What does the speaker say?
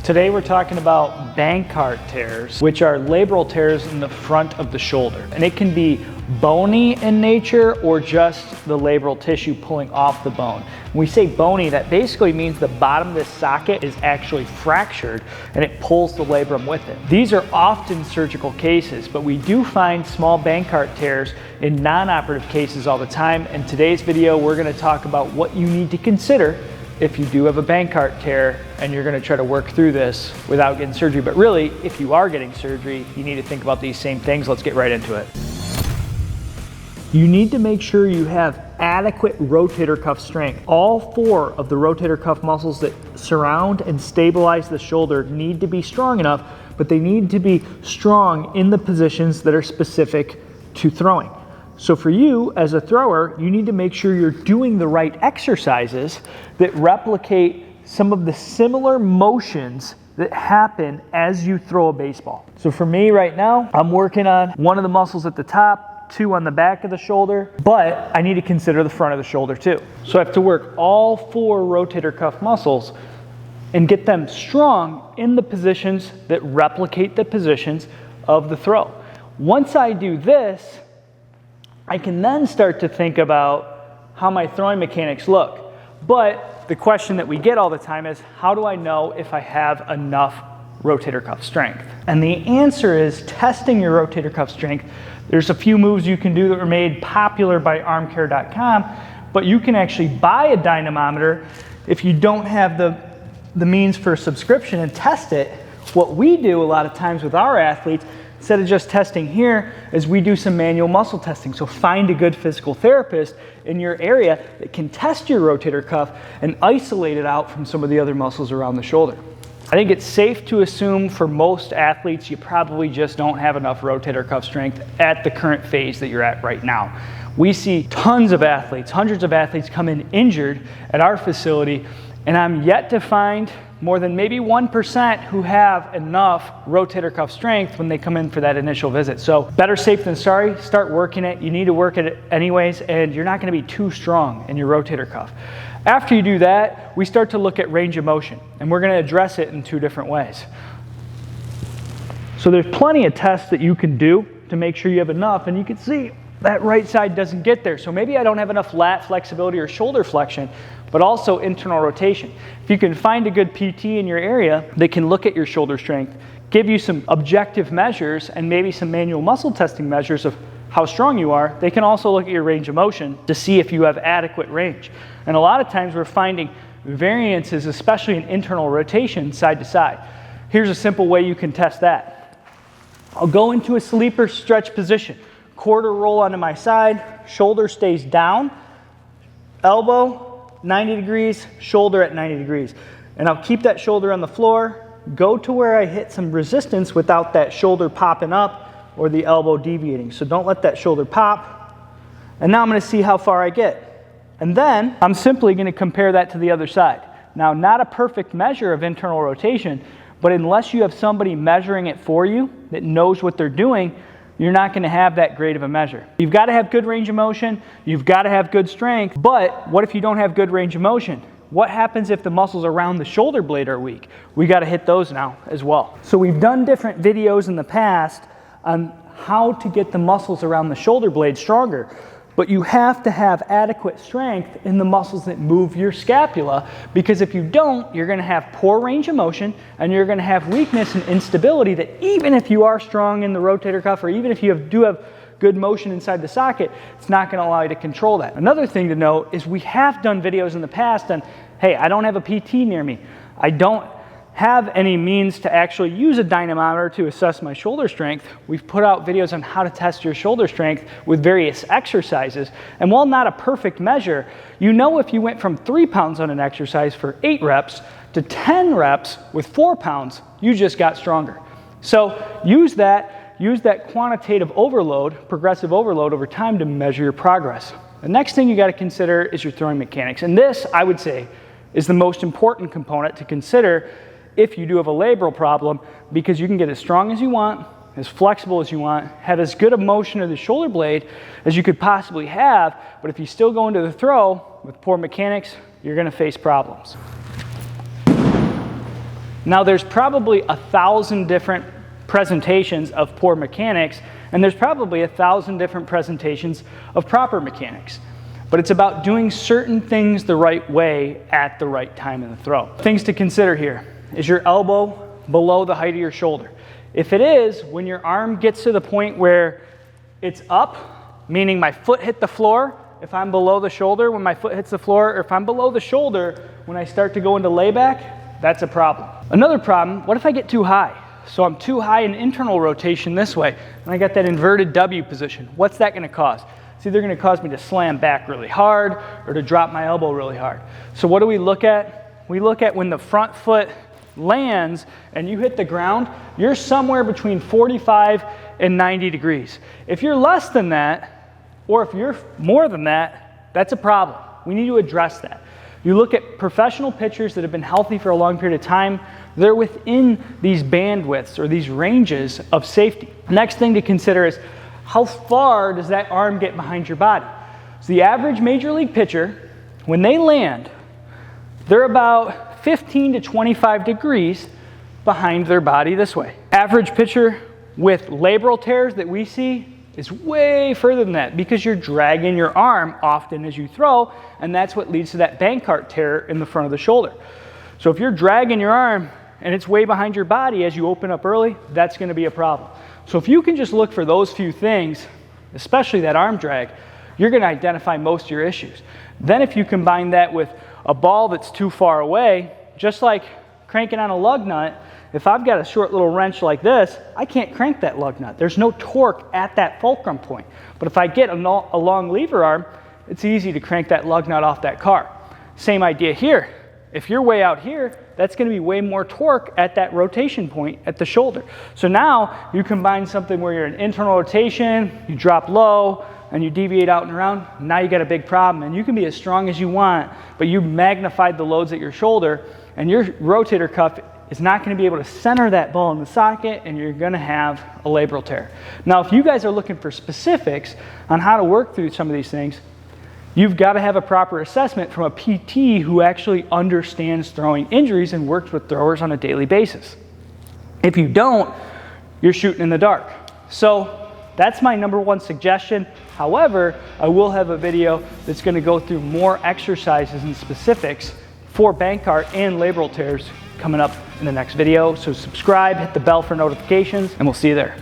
Today we're talking about Bankart tears, which are labral tears in the front of the shoulder. And it can be bony in nature or just the labral tissue pulling off the bone. When we say bony, that basically means the bottom of this socket is actually fractured and it pulls the labrum with it. These are often surgical cases, but we do find small Bankart tears in non-operative cases all the time. In today's video, we're going to talk about what you need to consider if you do have a Bankart tear and you're going to try to work through this without getting surgery. But really, if you are getting surgery, you need to think about these same things. Let's get right into it. You need to make sure you have adequate rotator cuff strength. All four of the rotator cuff muscles that surround and stabilize the shoulder need to be strong enough, but they need to be strong in the positions that are specific to throwing. So for you as a thrower, you need to make sure you're doing the right exercises that replicate some of the similar motions that happen as you throw a baseball. So for me right now, I'm working on one of the muscles at the top, two on the back of the shoulder, but I need to consider the front of the shoulder too. So I have to work all four rotator cuff muscles and get them strong in the positions that replicate the positions of the throw. Once I do this, I can then start to think about how my throwing mechanics look. But the question that we get all the time is, how do I know if I have enough rotator cuff strength? And the answer is testing your rotator cuff strength. There's a few moves you can do that were made popular by armcare.com, but you can actually buy a dynamometer if you don't have the means for a subscription and test it. What we do a lot of times with our athletes, instead of just testing here, is we do some manual muscle testing. So find a good physical therapist in your area that can test your rotator cuff and isolate it out from some of the other muscles around the shoulder. I think it's safe to assume for most athletes, you probably just don't have enough rotator cuff strength at the current phase that you're at right now. We see tons of athletes, hundreds of athletes come in injured at our facility, and I'm yet to find more than maybe 1% who have enough rotator cuff strength when they come in for that initial visit. So better safe than sorry. Start working it. You need to work it anyways, and you're not going to be too strong in your rotator cuff. After you do that, we start to look at range of motion, and we're going to address it in two different ways. So there's plenty of tests that you can do to make sure you have enough, and you can see that right side doesn't get there. So maybe I don't have enough lat flexibility or shoulder flexion, but also internal rotation. If you can find a good PT in your area that can look at your shoulder strength, give you some objective measures and maybe some manual muscle testing measures of how strong you are, they can also look at your range of motion to see if you have adequate range. And a lot of times we're finding variances, especially in internal rotation side to side. Here's a simple way you can test that. I'll go into a sleeper stretch position. Quarter roll onto my side, shoulder stays down, elbow 90 degrees, shoulder at 90 degrees. And I'll keep that shoulder on the floor, go to where I hit some resistance without that shoulder popping up or the elbow deviating. So don't let that shoulder pop. And now I'm going to see how far I get. And then I'm simply going to compare that to the other side. Now, not a perfect measure of internal rotation, but unless you have somebody measuring it for you that knows what they're doing, you're not going to have that great of a measure. You've got to have good range of motion, you've got to have good strength, but what if you don't have good range of motion? What happens if the muscles around the shoulder blade are weak? We got to hit those now as well. So we've done different videos in the past on how to get the muscles around the shoulder blade stronger, but you have to have adequate strength in the muscles that move your scapula, because if you don't, you're going to have poor range of motion and you're going to have weakness and instability that even if you are strong in the rotator cuff or even if you do have good motion inside the socket, it's not going to allow you to control that. Another thing to note is we have done videos in the past on, hey, I don't have a PT near me. I don't have any means to actually use a dynamometer to assess my shoulder strength. We've put out videos on how to test your shoulder strength with various exercises. And while not a perfect measure, you know if you went from 3 pounds on an exercise for 8 reps to 10 reps with 4 pounds, you just got stronger. So use that quantitative overload, progressive overload over time to measure your progress. The next thing you got to consider is your throwing mechanics. And this, I would say, is the most important component to consider if you do have a labral problem, because you can get as strong as you want, as flexible as you want, have as good a motion of the shoulder blade as you could possibly have, but if you still go into the throw with poor mechanics, you're going to face problems. Now there's probably 1,000 different presentations of poor mechanics, and there's probably 1,000 different presentations of proper mechanics. But it's about doing certain things the right way at the right time in the throw. Things to consider here. Is your elbow below the height of your shoulder? If it is, when your arm gets to the point where it's up, meaning my foot hit the floor, if I'm below the shoulder when my foot hits the floor, or if I'm below the shoulder when I start to go into layback, that's a problem. Another problem, what if I get too high? So I'm too high in internal rotation this way, and I got that inverted W position. What's that gonna cause? It's either gonna cause me to slam back really hard or to drop my elbow really hard. So what do we look at? We look at when the front foot lands and you hit the ground, you're somewhere between 45 and 90 degrees. If you're less than that, or if you're more than that, that's a problem. We need to address that. You look at professional pitchers that have been healthy for a long period of time, they're within these bandwidths or these ranges of safety. Next thing to consider is how far does that arm get behind your body? So the average major league pitcher, when they land, they're about 15 to 25 degrees behind their body this way. Average pitcher with labral tears that we see is way further than that because you're dragging your arm often as you throw, and that's what leads to that Bankart tear in the front of the shoulder. So if you're dragging your arm and it's way behind your body as you open up early, that's going to be a problem. So if you can just look for those few things, especially that arm drag, you're going to identify most of your issues. Then if you combine that with a ball that's too far away, just like cranking on a lug nut, if I've got a short little wrench like this, I can't crank that lug nut. There's no torque at that fulcrum point. But if I get a long lever arm, it's easy to crank that lug nut off that car. Same idea here. If you're way out here, that's going to be way more torque at that rotation point at the shoulder. So now you combine something where you're in internal rotation, you drop low, and you deviate out and around, now you got a big problem. And you can be as strong as you want, but you magnified the loads at your shoulder, and your rotator cuff is not going to be able to center that ball in the socket, and you're going to have a labral tear. Now, if you guys are looking for specifics on how to work through some of these things, you've got to have a proper assessment from a PT who actually understands throwing injuries and works with throwers on a daily basis. If you don't, you're shooting in the dark. So that's my number one suggestion. However, I will have a video that's going to go through more exercises and specifics for Bankart and labral tears coming up in the next video. So subscribe, hit the bell for notifications, and we'll see you there.